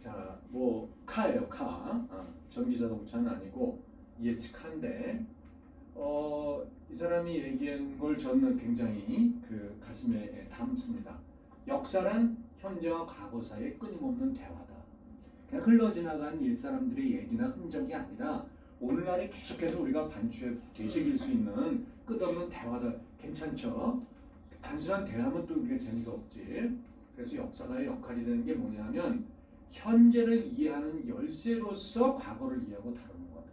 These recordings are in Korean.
자, 뭐 카예요, 카. 전기자동차는 아니고 예측한데 이 사람이 얘기한 걸 저는 굉장히 그 가슴에 담습니다. 역사란 현재와 과거 사이의 끊임없는 대화다. 그냥 흘러지나간 일사람들의 얘기나 흔적이 아니라 오늘날에 계속해서 우리가 반추에 되새길 수 있는 끝없는 대화다. 괜찮죠? 단순한 대화면 또 우리가 재미가 없지. 그래서 역사가의 역할이 되는 게 뭐냐면 현재를 이해하는 열쇠로서 과거를 이해하고 다루는 거다.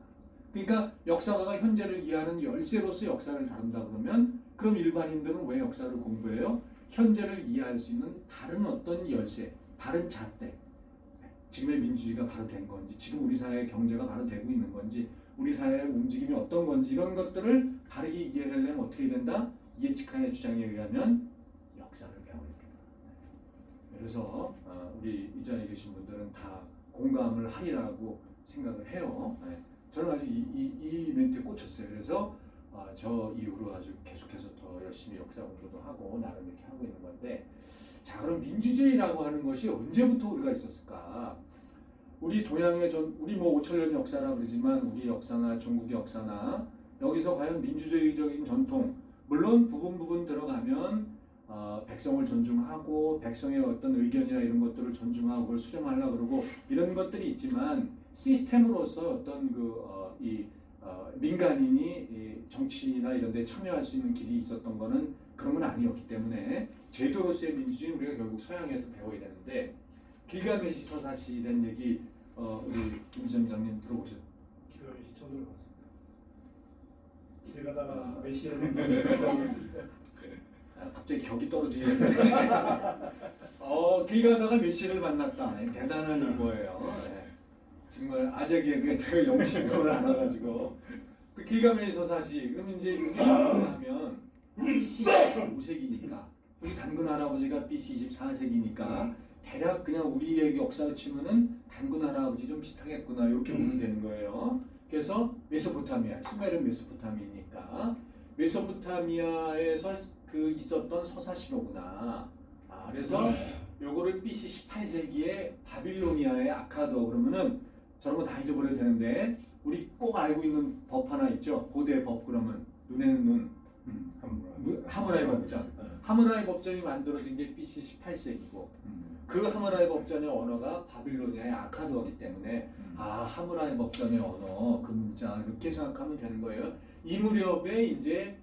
그러니까 역사가가 현재를 이해하는 열쇠로서 역사를 다룬다 그러면 그럼 일반인들은 왜 역사를 공부해요? 현재를 이해할 수 있는 다른 어떤 열쇠, 다른 잣대. 지금의 민주주의가 바로 된 건지, 지금 우리 사회의 경제가 바로 되고 있는 건지, 우리 사회의 움직임이 어떤 건지 이런 것들을 바르게 이해하려면 어떻게 된다? 예측하의 주장에 의하면 역사를 배워야 됩니다. 그래서 우리 이 자리에 계신 분들은 다 공감을 하리라고 생각을 해요. 저는 아주 이 멘트에 꽂혔어요. 그래서 저 이후로 아주 계속해서 더 열심히 역사 공부도 하고 나름 이렇게 하고 있는 건데, 자, 그럼 민주주의라고 하는 것이 언제부터 우리가 있었을까? 우리 동양의 우리 뭐 5천년 역사라 그러지만 우리 역사나 중국 역사나 여기서 과연 민주주의적인 전통, 물론 부분 들어가면 백성을 존중하고 백성의 어떤 의견이나 이런 것들을 존중하고 그걸 수렴하려고 그러고 이런 것들이 있지만 시스템으로서 어떤 민간인이 이 정치나 이런 데 참여할 수 있는 길이 있었던 거는 그런 건 아니었기 때문에 제도로서의 민주주의는 우리가 결국 서양에서 배워야 되는데, 길가메시 서사시에 대한 얘기 우리 김 지점장님 들어보셨죠? 길가메시 처음 들어봤습니다. 길 가다가 메시를 갑자기 격이 떨어지게 길 가다가 메시를 만났다. 대단한 거예요. 정말 아재 개그에 되게 영심을 알아가지고 그 길가메시 서사시. 그러면 이제 이게 하면 BC 25세기니까 우리 단군 할아버지가 BC 24세기니까 대략 그냥 우리의 역사로 치면은 단군 할아버지 좀 비슷하겠구나 이렇게 보면 되는 거예요. 그래서 메소포타미아, 수메르 메소포타미아니까 메소포타미아에서 그 있었던 서사시로구나. 그래서 요거를 BC 18세기에 바빌로니아의 아카더 그러면은 저런 거 다 잊어버려도 되는데 우리 꼭 알고 있는 법 하나 있죠. 고대 법 그러면 눈에는 눈. 하무라비 법전. 하무라비 법전이 만들어진 게 BC 18세기고 그 하무라비 법전의 언어가 바빌로니아의 아카드어이기 때문에 하무라비 법전의 언어 그 문자 이렇게 생각하면 되는 거예요. 이 무렵에 이제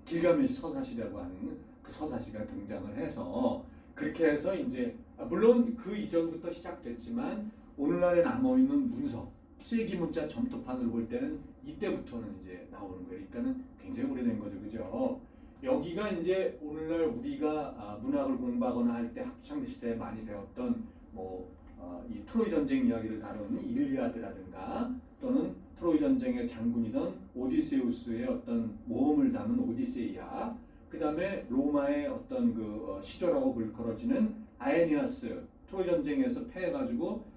길가메시 서사시라고 하는 그 서사시가 등장을 해서 그렇게 해서 이제 물론 그 이전부터 시작됐지만 오늘날에 남아있는 문서 쐐기 문자 점토판으로 볼 때는 이때부터는 이제 나오는 거예요. 그러니까는 굉장히 오래된 거죠, 그죠? 여기가 이제 오늘날 우리가 문학을 공부하거나 할 때 학창 시대에 많이 배웠던 이 트로이 전쟁 이야기를 다루는 일리아드라든가 또는 트로이 전쟁의 장군이던 오디세우스의 어떤 모험을 담은 오디세이아, 그 다음에 로마의 어떤 시조라고 불거러지는 아에니아스, 트로이 전쟁에서 패해가지고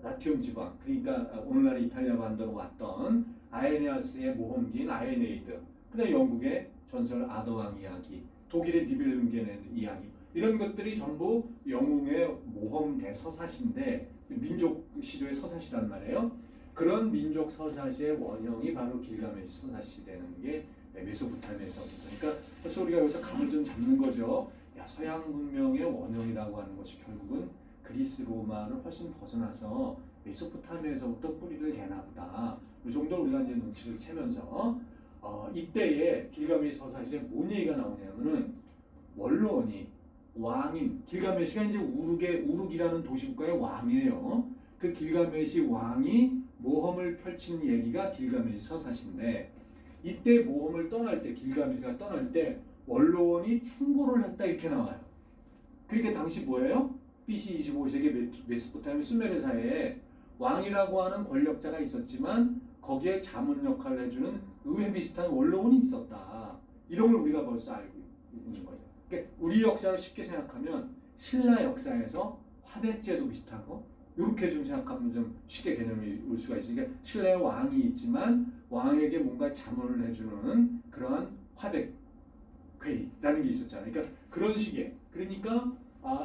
라티움 지방, 그러니까 오늘날 이탈리아 반도로 왔던 아에니아스의 모험기인 아에네이드, 그다음에 영국의 전설 아더왕 이야기, 독일의 니벨룽겐의 이야기, 이런 것들이 전부 영웅의 모험 대서사시인데 민족 시조의 서사시란 말이에요. 그런 민족 서사시의 원형이 바로 길가메시 서사시 되는 게 메소포타미아에서부터. 그러니까 그래서 우리가 여기서 감을 좀 잡는 거죠. 서양 문명의 원형이라고 하는 것이 결국은 그리스 로마를 훨씬 벗어나서 메소포타미아에서부터 뿌리를 대나 보다. 이 정도 우리가 이제 눈치를 채면서 이때에 길가메시 서사시에 뭔 얘기가 나오냐면은 원로원이 왕인 길가메시가 이제 우룩이라는 도시국가의 왕이에요. 그 길가메시 왕이 모험을 펼치는 얘기가 길가메시 서사시인데, 이때 모험을 떠날 때 길가메시가 떠날 때 원로원이 충고를 했다 이렇게 나와요. 그러니까 당시 뭐예요? BC 25세기 메소포타미아 수메르 사회에 왕이라고 하는 권력자가 있었지만 거기에 자문 역할을 해주는 의회 비슷한 원로원이 있었다. 이런 걸 우리가 벌써 알고 있는 거죠. 그러니까 우리 역사를 쉽게 생각하면 신라 역사에서 화백제도 비슷하고 이렇게 좀 생각하면 좀 쉽게 개념이 올 수가 있어요. 그러니까 신라의 왕이 있지만 왕에게 뭔가 자문을 해주는 그러한 화백회의라는 게 있었잖아요. 그러니까 그런 식의, 그러니까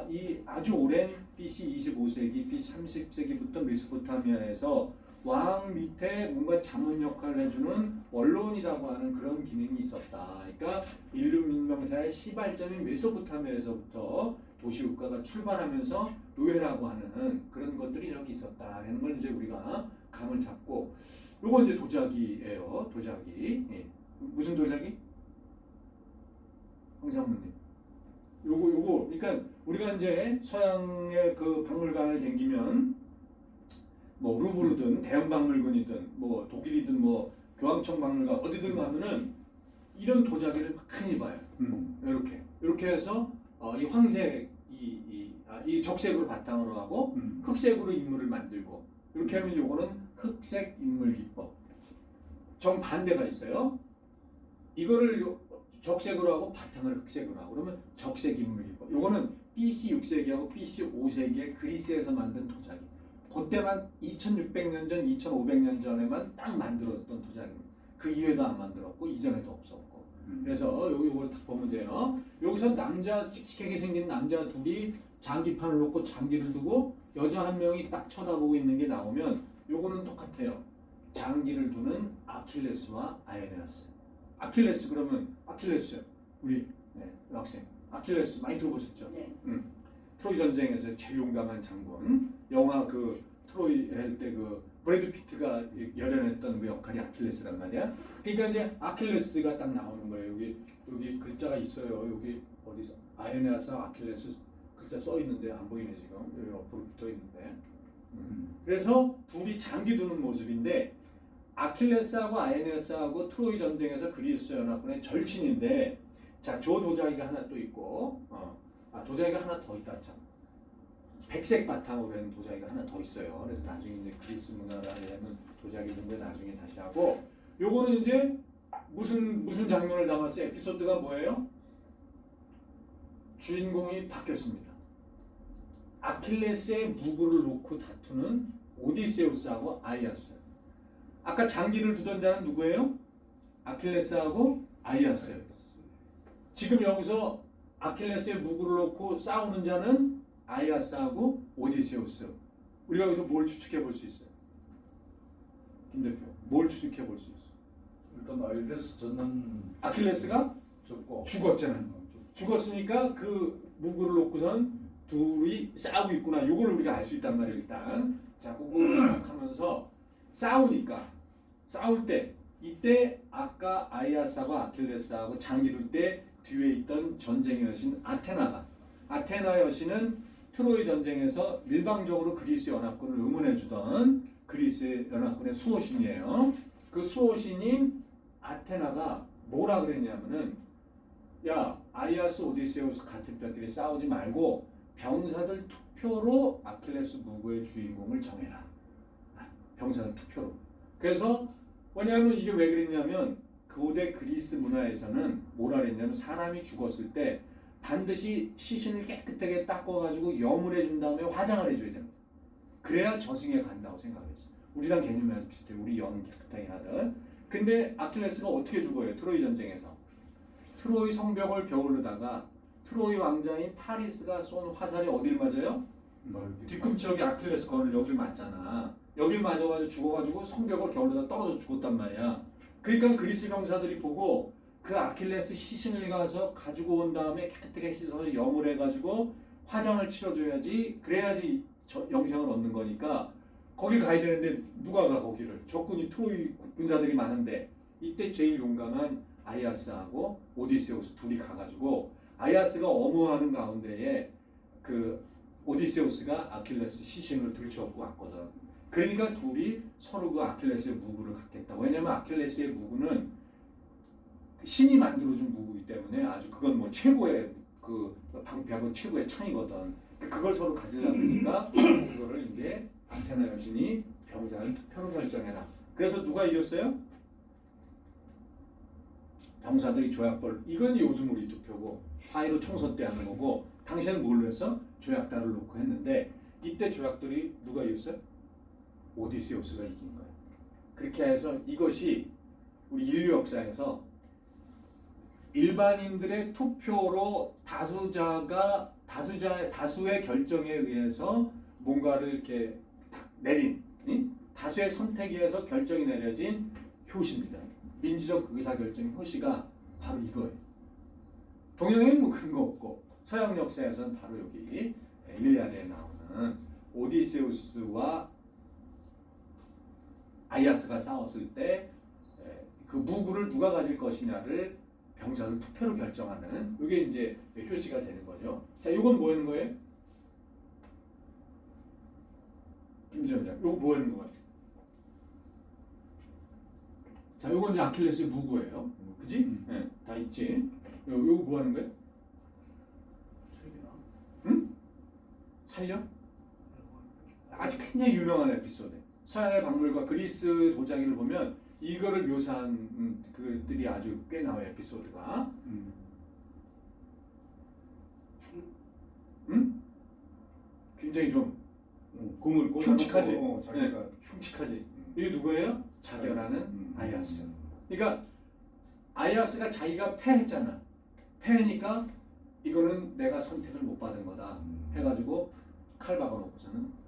이 아주 오랜 BC 25세기, BC 30세기부터 메소포타미아에서 왕 밑에 뭔가 자문 역할을 해주는 원로원이라고 하는 그런 기능이 있었다. 그러니까 인류 문명사의 시발점인 메소포타미아에서부터 도시 국가가 출발하면서 의회라고 하는 그런 것들이 여기 있었다라는 걸 이제 우리가 감을 잡고, 요거 이제 도자기예요. 도자기. 예. 무슨 도자기? 황상무님. 요거 그러니까 우리가 이제 서양의 그 박물관을 댕기면 뭐 루브르든 대형 박물관이든 뭐 독일이든 뭐 교황청 박물관 어디든 가면은 이런 도자기를 많이 봐요. 이렇게 해서 이 황색 이 적색으로 바탕으로 하고 흑색으로 인물을 만들고, 이렇게 하면 요거는 흑색 인물 기법. 정 반대가 있어요. 이거를 적색으로 하고 바탕을 흑색으로 하고 그러면 적색 인물 기법. 요거는 BC 6세기하고 BC 5세기에 그리스에서 만든 도자기. 그때만 2600년 전, 2500년 전에만 딱 만들었던 도자기입니다. 그 이후에도 안 만들었고 이전에도 없었고. 그래서 요거 딱 보면 돼요. 여기서 남자 칙칙하게 생긴 남자 둘이 장기판을 놓고 장기를 두고 여자 한 명이 딱 쳐다보고 있는 게 나오면 요거는 똑같아요. 장기를 두는 아킬레스와 아에네아스. 아킬레스 그러면 아킬레스 우리 학생 아킬레스 많이 들어보셨죠? 네. 트로이 전쟁에서 제일 용감한 장군. 영화 그 트로이 할 때 그 브래드 피트가 열연했던 그 역할이 아킬레스란 말이야. 그러니까 이제 아킬레스가 딱 나오는 거예요. 여기 글자가 있어요. 여기 어디서 아에네아스 아킬레스 글자 써 있는데 안 보이네 지금. 여기 옆으로 붙어 있는데. 그래서 둘이 장기 두는 모습인데, 아킬레스하고 아에네아스하고 트로이 전쟁에서 그리스 연합군의 절친인데, 자, 저 도자기가 하나 또 있고, 도자기가 하나 더 있다 참. 백색 바탕으로 된 도자기가 하나 더 있어요. 그래서 나중에 이제 그리스 문화라는 도자기 공부 나중에 다시 하고, 요거는 이제 무슨 장면을 담았어요? 에피소드가 뭐예요? 주인공이 바뀌었습니다. 아킬레스의 무구를 놓고 다투는 오디세우스하고 아이아스. 아까 장기를 두던 자는 누구예요? 아킬레스하고 아이아스. 지금 여기서 아킬레스의 무구를 놓고 싸우는 자는 아이아스하고 오디세우스. 우리가 여기서 뭘 추측해 볼 수 있어요? 김 대표, 뭘 추측해 볼 수 있어요? 일단 아킬레스 전는 아킬레스가 죽고 죽었잖아요. 죽었으니까 그 무구를 놓고선 둘이 싸우고 있구나. 요걸 우리가 알 수 있단 말이에요. 일단 자, 그거를 생각하면서 싸우니까 싸울 때 이때 아까 아이아스하고 아킬레스하고 장기 둘 때 뒤에 있던 전쟁의 여신 아테나 여신은 트로이 전쟁에서 일방적으로 그리스 연합군을 응원해주던 그리스 연합군의 수호신이에요. 그 수호신인 아테나가 뭐라 그랬냐면은, 야, 아이아스 오디세우스 같은 뼈끼리 싸우지 말고 병사들 투표로 아킬레스 무구의 주인공을 정해라. 병사들 투표로. 그래서 왜냐하면 이게 왜 그랬냐면, 고대 그리스 문화에서는 뭐라 그랬냐면, 사람이 죽었을 때 반드시 시신을 깨끗하게 닦아가지고 염을 해준 다음에 화장을 해줘야 됩니다. 그래야 저승에 간다고 생각했어요. 우리랑 개념이 아주 비슷해요. 우리 염 깨끗하게 하든. 근데 아킬레스가 어떻게 죽어요? 트로이 전쟁에서. 트로이 성벽을 겨울르다가 트로이 왕자인 파리스가 쏜 화살이 어딜 맞아요? 뒤꿈치역에 아킬레스 건을 여길 맞잖아. 여길 맞아가지고 죽어가지고 성벽을 겨울르다 떨어져 죽었단 말이야. 그러니까 그리스 병사들이 보고 그 아킬레스 시신을 가서 가지고 온 다음에 깨끗하게 씻어서 염을 해가지고 화장을 치러줘야지, 그래야지 영생을 얻는 거니까 거길 가야 되는데 누가 가 거기를? 적군이 트로이 군사들이 많은데, 이때 제일 용감한 아이아스하고 오디세우스 둘이 가가지고, 아이아스가 엄호하는 가운데에 그 오디세우스가 아킬레스 시신을 들쳐업고 왔거든. 그러니까 둘이 서로 그 아킬레스의 무구를 갖겠다. 왜냐면 아킬레스의 무구는 신이 만들어준 무구이기 때문에 아주 그건 뭐 최고의 그 방패하고 최고의 창이거든. 그걸 서로 가지려고 하니까 그거를 이제 아테나 여신이 병사를 투표로 결정해라. 그래서 누가 이겼어요? 병사들이 조약벌. 이건 요즘 우리 투표고 4.15 총선 때 하는 거고, 당시에는 뭘로 했어? 조약단을 놓고 했는데, 이때 조약들이 누가 이겼어요? 오디세우스가 이긴 거예요. 그렇게 해서 이것이 우리 인류 역사에서 일반인들의 투표로 다수의 결정에 의해서 뭔가를 이렇게 내린 다수의 선택에 의해서 결정이 내려진 효시입니다. 민주적 의사결정 효시가 바로 이거예요. 동양에는 뭐 그런 거 없고 서양 역사에서는 바로 여기 일리아드에 나오는 오디세우스와 아이아스가 싸웠을 때 그 무구를 누가 가질 것이냐를 병사들 투표로 결정하는 이게 이제 효시가 되는 거죠. 자, 이건 뭐 하는 거예요? 김지현장, 이거 뭐 하는 거예요? 자, 이건 이제 아킬레스의 무구예요. 그지? 네, 다 있지. 요거 뭐 하는 거예요? 책이나 응? 살려? 아주 굉장히 유명한 에피소드. 서양의 박물과 그리스 도자기를 보면 이거를 묘사한 그들이 아주 꽤 나와요. 에피소드가. 응? 굉장히 좀 공을 흉측하지. 자기가 흉측하지. 이게 누구예요? 자결하는 아이아스. 그러니까 아이아스가 자기가 패했잖아. 패니까 이거는 내가 선택을 못 받은 거다. 해가지고 칼 박아놓고서는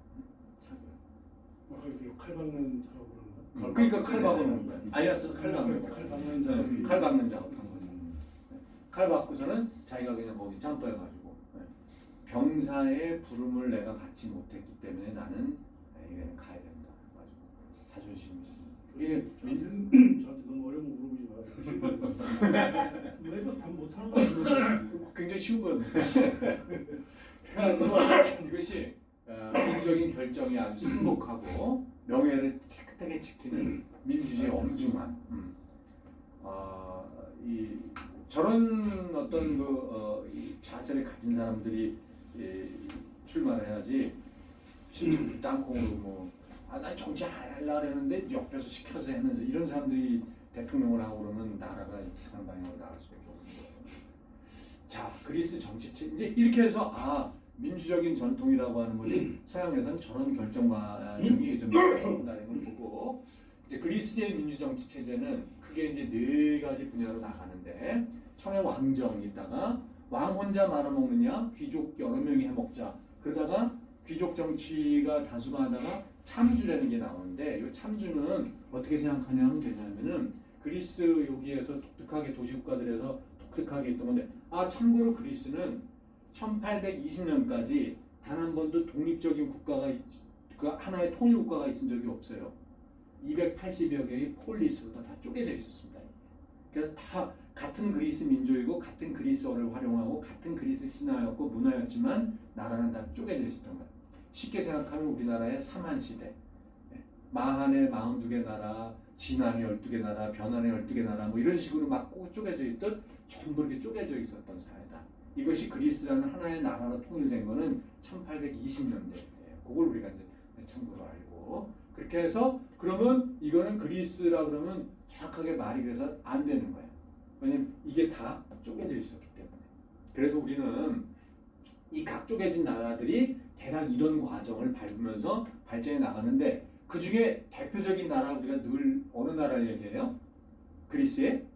이렇게 칼 박는 작업을 한 거야. 그러니까 칼 박아놓은 거야. 아이아스가 칼 박는 거야. 칼 박는 작업이 칼 박는 작업한 거지. 칼 박고서는 자기가 그냥 거기 점프해가지고 병사의 부름을 내가 받지 못했기 때문에 나는 이게 가야 된다. 가지고 자존심이. 이게 저한테 너무 어려운 거 물어보지 마요. 왜도 답 못하는 거 굉장히 쉬운 거였는데. 그래가지고 이것이 민주적인 결정이 아주 승복하고 명예를 깨끗하게 지키는 민주주의의 엄중한 이 저런 어떤 이 자세를 가진 사람들이 출마를 해야지 실제 땅콩으로 난 정치 안 하려고 했는데 옆에서 시켜서 하면서 이런 사람들이 대통령을 하고 그러면 나라가 이상한 방향으로 나갈 수밖에 없는 거예요. 자, 그리스 정치체 이제 이렇게 해서 민주적인 전통이라고 하는 것이 서양에서는 저런 결정 과정이 좀 있다는 걸 보고 이제 그리스의 민주정치 체제는 크게 이제 네 가지 분야로 나가는데 처음에 왕정이 있다가 왕 혼자 말아먹느냐 귀족 여러 명이 해먹자 그러다가 귀족 정치가 다수가 하다가 참주라는 게 나오는데 이 참주는 어떻게 생각하냐면 되냐면은 그리스 여기에서 독특하게 도시국가들에서 독특하게 있던 건데 참고로 그리스는 1820년까지 단 한 번도 독립적인 국가가 그 하나의 통일 국가가 있은 적이 없어요. 280여 개의 폴리스로 다 쪼개져 있었습니다. 그래서 다 같은 그리스 민족이고 같은 그리스어를 활용하고 같은 그리스 신화였고 문화였지만 나라는 다 쪼개져 있었던 거예요. 쉽게 생각하면 우리나라의 삼한시대 마한의 42개 나라, 진한의 12개 나라, 변한의 12개 나라 뭐 이런 식으로 막 쪼개져 있듯 전부 이렇게 쪼개져 있었던 사회다. 이것이 그리스라는 하나의 나라로 통일된 거는 1820년대예요. 그걸 우리가 이제 참고로 알고 그렇게 해서 그러면 이거는 그리스라 그러면 정확하게 말이 그래서 안 되는 거예요. 왜냐면 이게 다 쪼개져 있었기 때문에. 그래서 우리는 이 각 쪼개진 나라들이 대략 이런 과정을 밟으면서 발전해 나가는데 그 중에 대표적인 나라 우리가 늘 어느 나라를 얘기해요? 그리스의?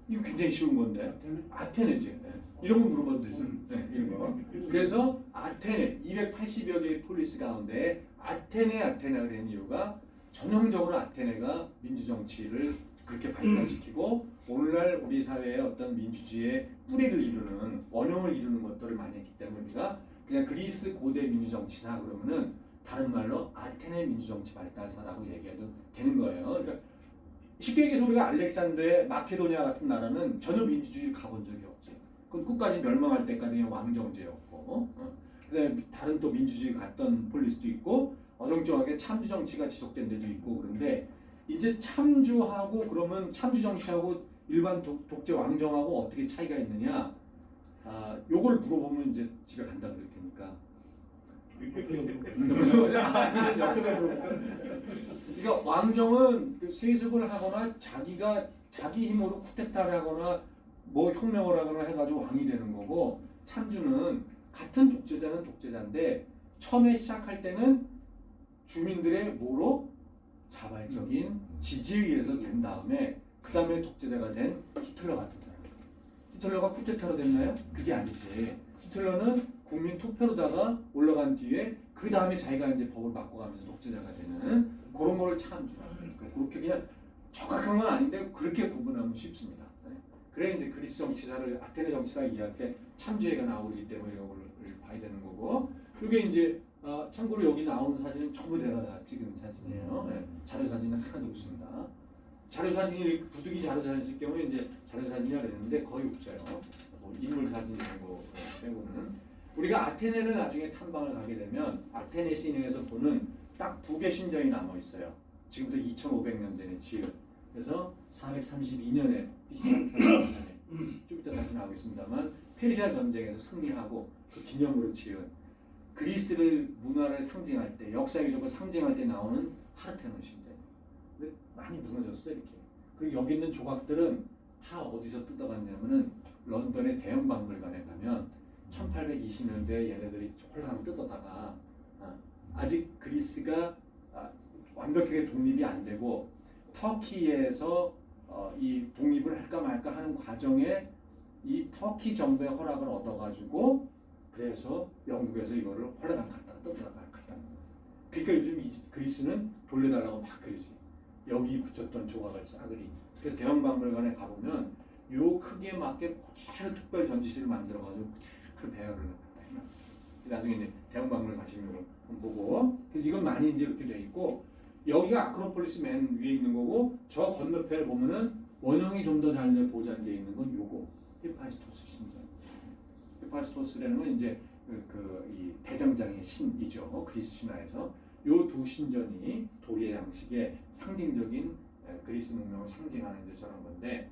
이거 굉장히 쉬운 건데 아테네지. 네. 이런 거 물어봐도 되죠. 네, 이런 거. 그래서 아테네 280여 개의 폴리스 가운데 아테네가 된 이유가 전형적으로 아테네가 민주정치를 그렇게 발달시키고 오늘날 우리 사회의 어떤 민주주의의 뿌리를 이루는 원형을 이루는 것들을 많이 했기 때문에 우리가 그냥 그리스 고대 민주정치사 그러면은 다른 말로 아테네 민주정치 발달사라고 얘기해도 되는 거예요. 그러니까 쉽게 얘기해서 우리가 알렉산더의 마케도니아 같은 나라는 전혀 민주주의를 가본 적이 없지. 그건 끝까지 멸망할 때까지 그냥 왕정제였고 그다음에 다른 또 민주주의 갔던 폴리스도 있고 어정쩡하게 참주 정치가 지속된 데도 있고 그런데 이제 참주하고 그러면 참주 정치하고 일반 독재 왕정하고 어떻게 차이가 있느냐 요걸 물어보면 이제 집에 간다 그럴 테니까 그러니까 왕정은 그 세습을 하거나 자기가 자기 힘으로 쿠데타를 하거나 뭐 혁명을 하거나 해가지고 왕이 되는 거고 참주는 같은 독재자는 독재자인데 처음에 시작할 때는 주민들의 뭐로 자발적인 지지에 의해서 된 다음에 그 다음에 독재자가 된 히틀러 같은 사람. 히틀러가 쿠데타로 됐나요? 그게 아니지. 히틀러는 국민 투표로다가 올라간 뒤에 그 다음에 자기가 이제 법을 바꿔가면서 독재자가 되는 그런 거를 참조하는 거예요. 그렇게 그냥 정확한 건 아닌데 그렇게 구분하면 쉽습니다. 그래 이제 그리스 정치사를 아테네 정치사 이해할 때 참조해가 나오기 때문에 이걸 봐야 되는 거고 이게 이제 참고로 여기 나오는 사진은 전부 내가 찍은 사진이에요. 자료 사진은 하나도 없습니다. 자료 사진이 부득이 자료 사진 있을 경우에 이제 자료 사진이라 그랬는데 거의 없어요. 뭐 인물 사진 이런 거 빼고는 우리가 아테네를 나중에 탐방을 가게 되면 아테네 시내에서 보는 딱 2개 신전이 남아 있어요. 지금부터 2,500년 전에 지은. 그래서 432년에 BC 432년에 좀 이따 다시 나오겠습니다만 페르시아 전쟁에서 승리하고 그 기념으로 지은 그리스를 문화를 상징할 때 역사적으로 상징할 때 나오는 파르테논 신전. 근데 많이 무너졌어 이렇게. 그리고 여기 있는 조각들은 다 어디서 뜯어갔냐면은 런던의 대형 박물관에 가면 1820년대에 얘네들이 홀랑 뜯어다가 아직 그리스가 완벽하게 독립이 안 되고 터키에서 이 독립을 할까 말까 하는 과정에 이 터키 정부의 허락을 얻어가지고 그래서 영국에서 이거를 홀라당 갖다가 뜯어다가 갖다 놓은 거예요. 그러니까 요즘 이 그리스는 돌려달라고 막 그러지. 여기 붙였던 조각을 싸그리. 그래서 대형 박물관에 가보면 요 크기에 맞게 그대로 특별 전시실을 만들어가지고 그 배열을 갖다 해놨어요. 나중에 이제 대형 박물관 가시면 이걸 보고 그래서 이건 많이 이제 이렇게 돼 있고 여기가 아크로폴리스 맨 위에 있는 거고 저 건너편을 보면은 원형이 좀 더 잘 보존되어 있는 건 요거 헤파이스토스 신전. 헤파이스토스라는 건 이제 이 대장장의 신이죠. 그리스 신화에서 요 두 신전이 도리의 양식의 상징적인 그리스 문명을 상징하는 이제 저런 건데